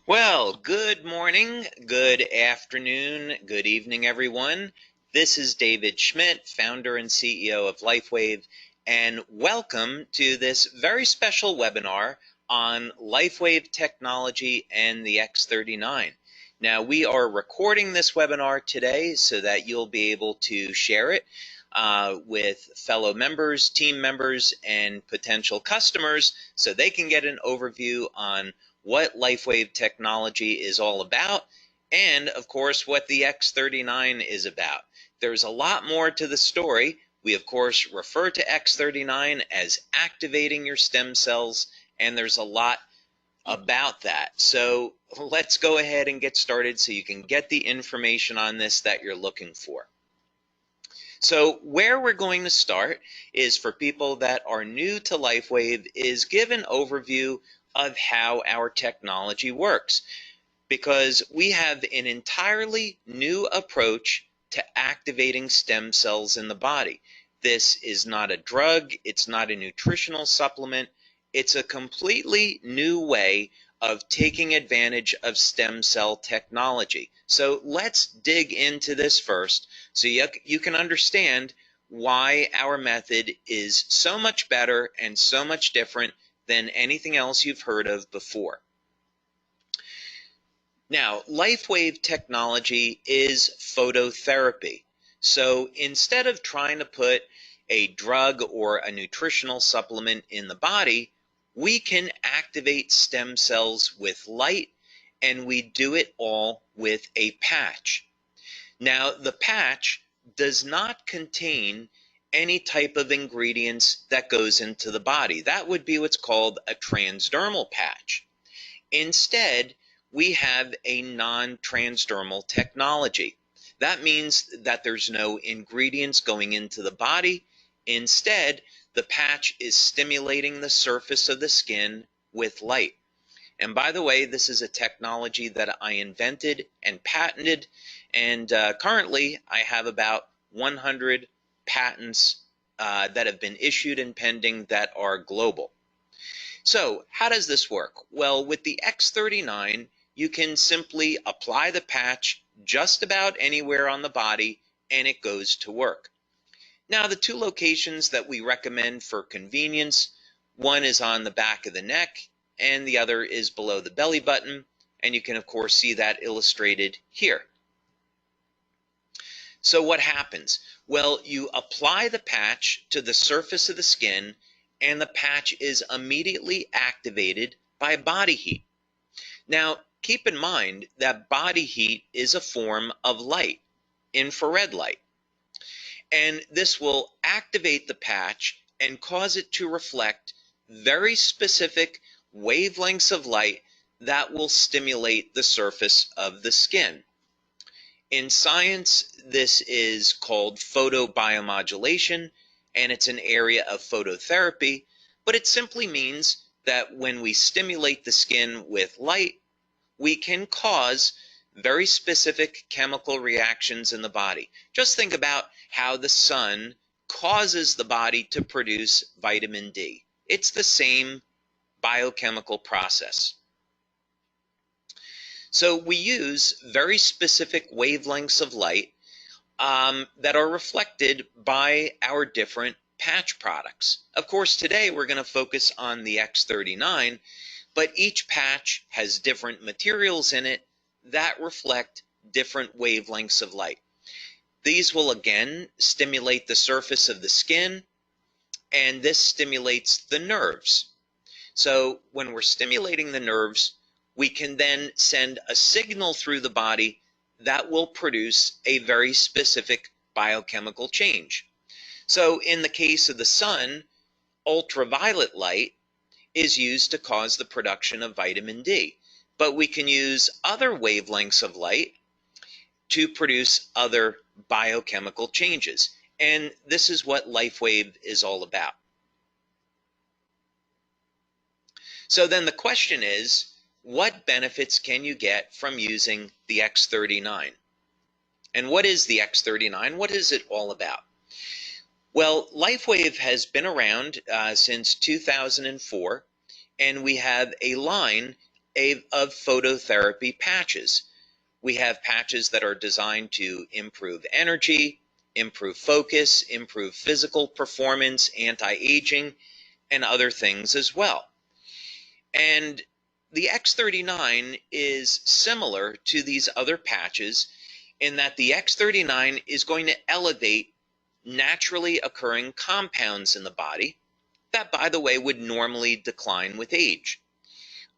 Well, good morning, good afternoon, good evening, everyone. This is David Schmidt, founder and CEO of LifeWave, and welcome to this very special webinar on LifeWave technology and the X39. Now, we are recording this webinar today so that you'll be able to share it with fellow members, team members, and potential customers so they can get an overview on what LifeWave technology is all about, and of course what the X39 is about. There's a lot more to the story. We of course refer to X39 as activating your stem cells, and there's a lot about that. So let's go ahead and get started so you can get the information on this that you're looking for. So where we're going to start is for people that are new to LifeWave is give an overview of how our technology works, because we have an entirely new approach to activating stem cells in the body. This is not a drug, it's not a nutritional supplement, it's a completely new way of taking advantage of stem cell technology. So let's dig into this first so you can understand why our method is so much better and so much different than anything else you've heard of before. Now, LifeWave technology is phototherapy. So instead of trying to put a drug or a nutritional supplement in the body, we can activate stem cells with light, and we do it all with a patch. Now, the patch does not contain any type of ingredients that goes into the body. That would be what's called a transdermal patch. Instead, we have a non-transdermal technology. That means that there's no ingredients going into the body. Instead, the patch is stimulating the surface of the skin with light. And by the way, this is a technology that I invented and patented, and currently I have about 100 patents that have been issued and pending that are global. So how does this work? Well, with the X39, you can simply apply the patch just about anywhere on the body and it goes to work. Now, the two locations that we recommend for convenience, one is on the back of the neck and the other is below the belly button, and you can of course see that illustrated here. So what happens? Well, you apply the patch to the surface of the skin and the patch is immediately activated by body heat. Now, keep in mind that body heat is a form of light, infrared light. And this will activate the patch and cause it to reflect very specific wavelengths of light that will stimulate the surface of the skin. In science, this is called photobiomodulation, and it's an area of phototherapy, but it simply means that when we stimulate the skin with light, we can cause very specific chemical reactions in the body. Just think about how the sun causes the body to produce vitamin D. It's the same biochemical process. So we use very specific wavelengths of light that are reflected by our different patch products. Of course, today we're going to focus on the X39, but each patch has different materials in it that reflect different wavelengths of light. These will again stimulate the surface of the skin, and this stimulates the nerves. So when we're stimulating the nerves, we can then send a signal through the body that will produce a very specific biochemical change. So in the case of the sun, ultraviolet light is used to cause the production of vitamin D. But we can use other wavelengths of light to produce other biochemical changes. And this is what LifeWave is all about. So then the question is, what benefits can you get from using the X39? And what is the X39? What is it all about? Well, LifeWave has been around since 2004, and we have a line of phototherapy patches. We have patches that are designed to improve energy, improve focus, improve physical performance, anti-aging, and other things as well. And the X39 is similar to these other patches in that the X39 is going to elevate naturally occurring compounds in the body that, by the way, would normally decline with age.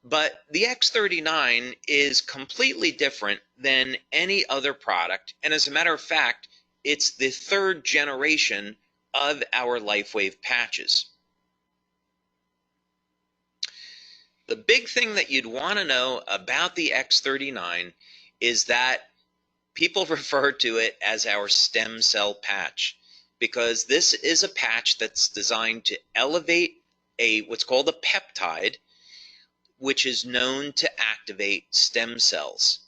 But the X39 is completely different than any other product, and as a matter of fact, it's the third generation of our LifeWave patches. The big thing that you'd want to know about the X39 is that people refer to it as our stem cell patch, because this is a patch that's designed to elevate what's called a peptide, which is known to activate stem cells.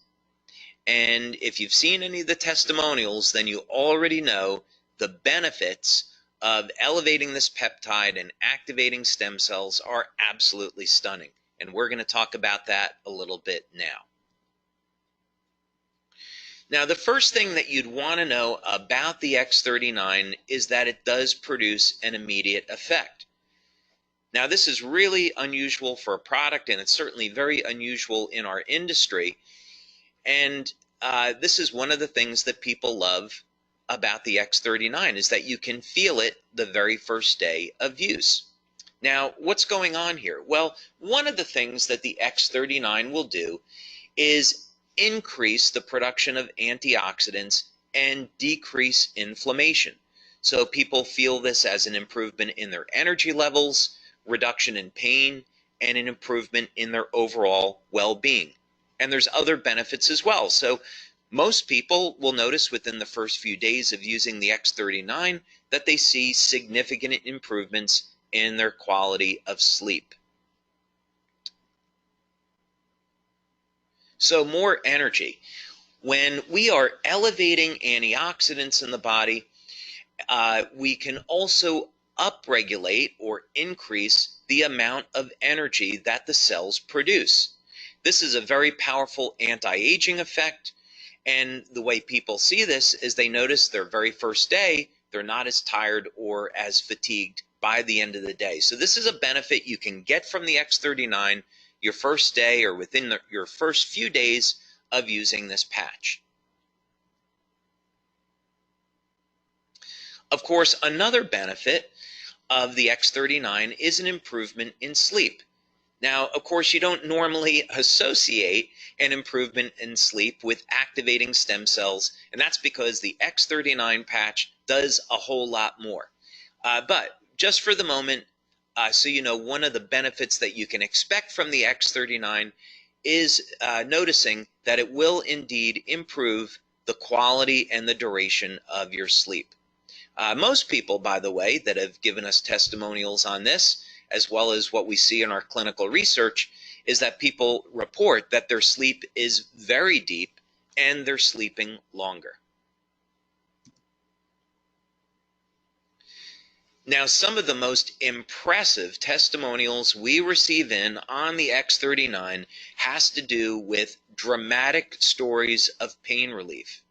And if you've seen any of the testimonials, then you already know the benefits of elevating this peptide and activating stem cells are absolutely stunning. And we're going to talk about that a little bit now. Now, the first thing that you'd want to know about the X39 is that it does produce an immediate effect. Now, this is really unusual for a product, and it's certainly very unusual in our industry. And this is one of the things that people love about the X39 is that you can feel it the very first day of use. Now, what's going on here? Well, one of the things that the X39 will do is increase the production of antioxidants and decrease inflammation. So people feel this as an improvement in their energy levels, reduction in pain, and an improvement in their overall well-being. And there's other benefits as well. So most people will notice within the first few days of using the X39 that they see significant improvements in their quality of sleep. So more energy. When we are elevating antioxidants in the body, we can also upregulate or increase the amount of energy that the cells produce. This is a very powerful anti-aging effect, and the way people see this is they notice their very first day, they're not as tired or as fatigued by the end of the day. So this is a benefit you can get from the X39 your first day or within your first few days of using this patch. Of course, another benefit of the X39 is an improvement in sleep. Now, of course, you don't normally associate an improvement in sleep with activating stem cells, and that's because the X39 patch does a whole lot more. But just for the moment, so you know, one of the benefits that you can expect from the X39 is noticing that it will indeed improve the quality and the duration of your sleep. Most people, by the way, that have given us testimonials on this, as well as what we see in our clinical research, is that people report that their sleep is very deep and they're sleeping longer. Now, some of the most impressive testimonials we receive in on the X39 has to do with dramatic stories of pain relief.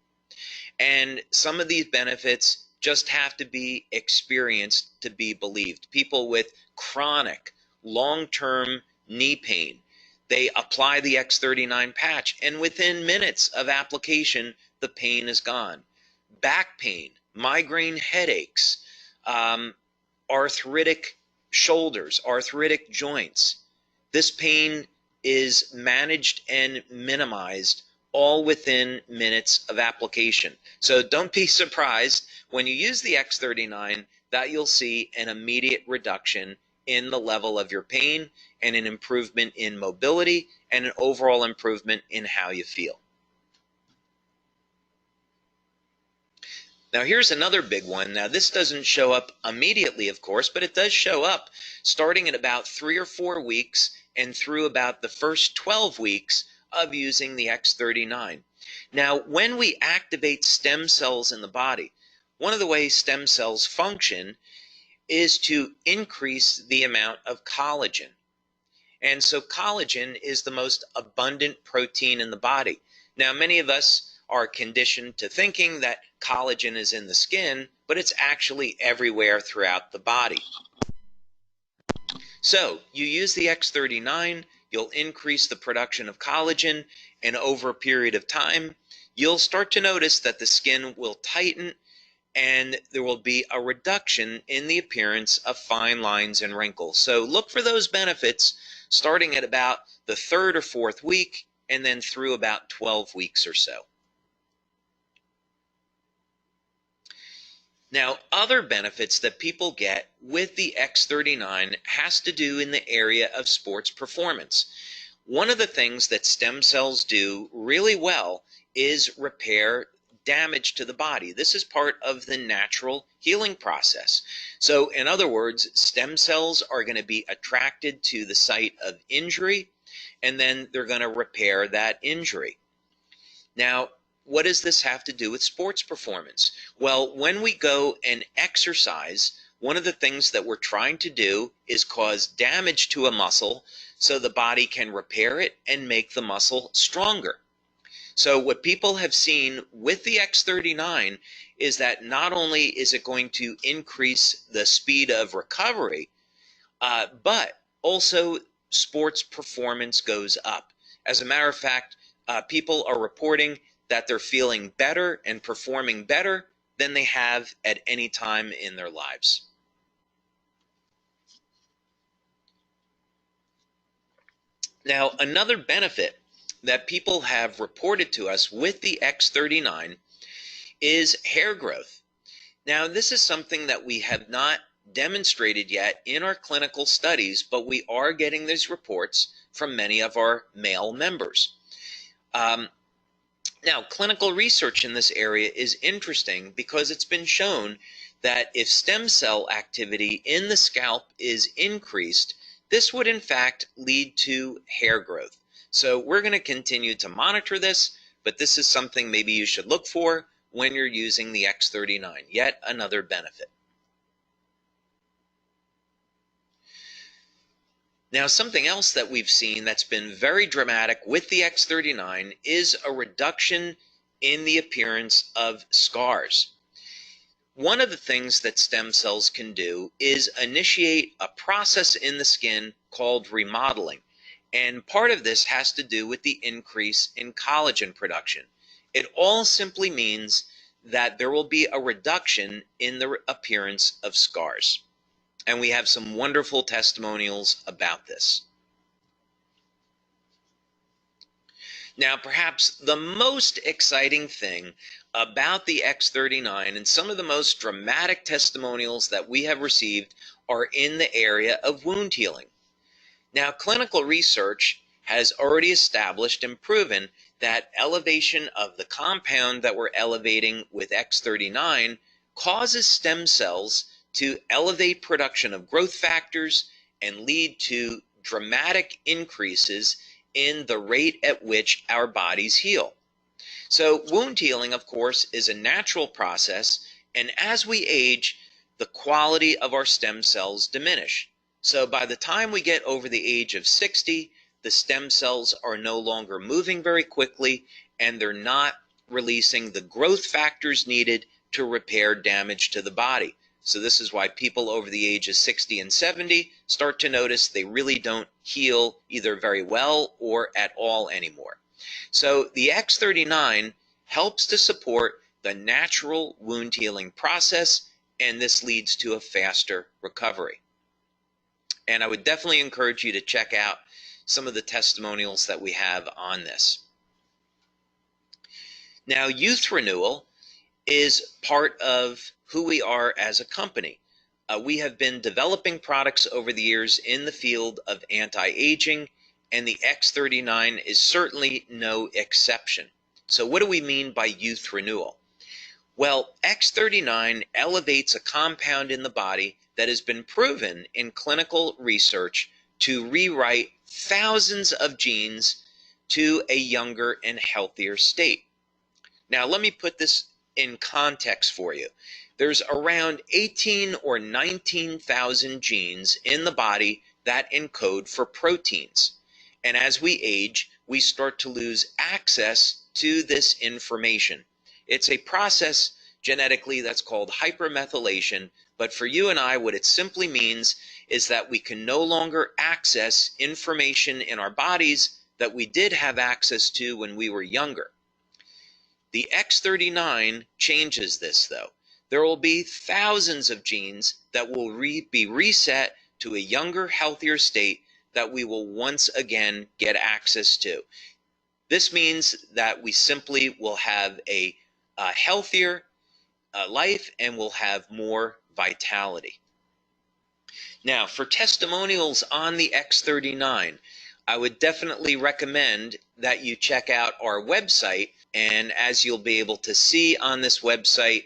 And some of these benefits just have to be experienced to be believed. People with chronic, long-term knee pain, they apply the X39 patch, and within minutes of application, the pain is gone. Back pain, migraine headaches, arthritic shoulders, arthritic joints. This pain is managed and minimized all within minutes of application. So don't be surprised when you use the X39 that you'll see an immediate reduction in the level of your pain and an improvement in mobility and an overall improvement in how you feel. Now here's another big one. Now this doesn't show up immediately, of course, but it does show up starting at about 3 or 4 weeks and through about the first 12 weeks of using the X39. Now, when we activate stem cells in the body, one of the ways stem cells function is to increase the amount of collagen. And so collagen is the most abundant protein in the body. Now, many of us are conditioned to thinking that collagen is in the skin, but it's actually everywhere throughout the body. So you use the X39, you'll increase the production of collagen, and over a period of time, you'll start to notice that the skin will tighten and there will be a reduction in the appearance of fine lines and wrinkles. So look for those benefits starting at about the 3rd or 4th week and then through about 12 weeks or so. Now, other benefits that people get with the X39 has to do in the area of sports performance. One of the things that stem cells do really well is repair damage to the body. This is part of the natural healing process. So in other words, stem cells are going to be attracted to the site of injury, and then they're going to repair that injury. Now, what does this have to do with sports performance? Well, when we go and exercise, one of the things that we're trying to do is cause damage to a muscle so the body can repair it and make the muscle stronger. So what people have seen with the X39 is that not only is it going to increase the speed of recovery, but also sports performance goes up. As a matter of fact, people are reporting that they're feeling better and performing better than they have at any time in their lives. Now, another benefit that people have reported to us with the X39 is hair growth. Now, this is something that we have not demonstrated yet in our clinical studies, but we are getting these reports from many of our male members. Now, clinical research in this area is interesting because it's been shown that if stem cell activity in the scalp is increased, this would in fact lead to hair growth. So we're going to continue to monitor this, but this is something maybe you should look for when you're using the X39, yet another benefit. Now, something else that we've seen that's been very dramatic with the X39 is a reduction in the appearance of scars. One of the things that stem cells can do is initiate a process in the skin called remodeling. And part of this has to do with the increase in collagen production. It all simply means that there will be a reduction in the appearance of scars. And we have some wonderful testimonials about this. Now, perhaps the most exciting thing about the X39 and some of the most dramatic testimonials that we have received are in the area of wound healing. Now, clinical research has already established and proven that elevation of the compound that we're elevating with X39 causes stem cells to elevate production of growth factors and lead to dramatic increases in the rate at which our bodies heal. So wound healing, of course, is a natural process, and as we age, the quality of our stem cells diminish. So by the time we get over the age of 60, the stem cells are no longer moving very quickly, and they're not releasing the growth factors needed to repair damage to the body. So this is why people over the age of 60 and 70 start to notice they really don't heal either very well or at all anymore. So the X39 helps to support the natural wound healing process, and this leads to a faster recovery. And I would definitely encourage you to check out some of the testimonials that we have on this. Now, youth renewal is part of who we are as a company. We have been developing products over the years in the field of anti-aging, and the X39 is certainly no exception. So what do we mean by youth renewal? Well, X39 elevates a compound in the body that has been proven in clinical research to rewrite thousands of genes to a younger and healthier state. Now, let me put this in context for you. There's around 18 or 19,000 genes in the body that encode for proteins. And as we age, we start to lose access to this information. It's a process genetically that's called hypermethylation, but for you and I, what it simply means is that we can no longer access information in our bodies that we did have access to when we were younger. The X39 changes this, though. There will be thousands of genes that will be reset to a younger, healthier state that we will once again get access to. This means that we simply will have a healthier life and will have more vitality. Now, for testimonials on the X39, I would definitely recommend that you check out our website. And as you'll be able to see on this website,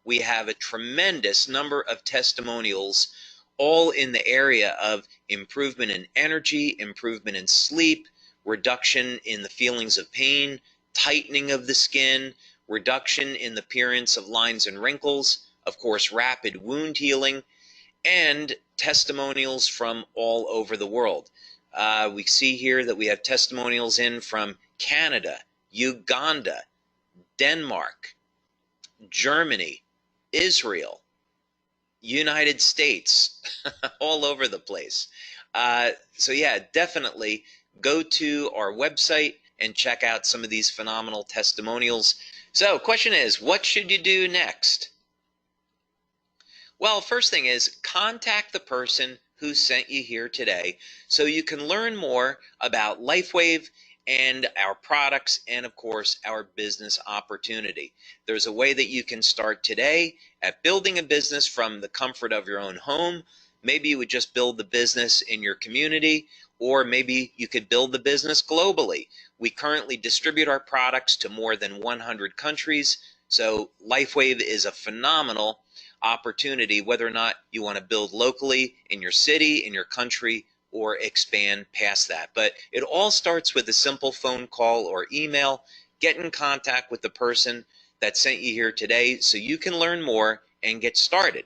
we have a tremendous number of testimonials, all in the area of improvement in energy, improvement in sleep, reduction in the feelings of pain, tightening of the skin, reduction in the appearance of lines and wrinkles, of course, rapid wound healing, and testimonials from all over the world. We see here that we have testimonials in from Canada, Uganda, Denmark, Germany, Israel, United States, all over the place. So yeah, definitely go to our website and check out some of these phenomenal testimonials. So question is, what should you do next? Well, first thing is contact the person who sent you here today so you can learn more about LifeWave and our products and, of course, our business opportunity. There's a way that you can start today at building a business from the comfort of your own home. Maybe you would just build the business in your community, or maybe you could build the business globally. We currently distribute our products to more than 100 countries, so LifeWave is a phenomenal opportunity, whether or not you want to build locally in your city, in your country, or expand past that. But it all starts with a simple phone call or email. Get in contact with the person that sent you here today so you can learn more and get started.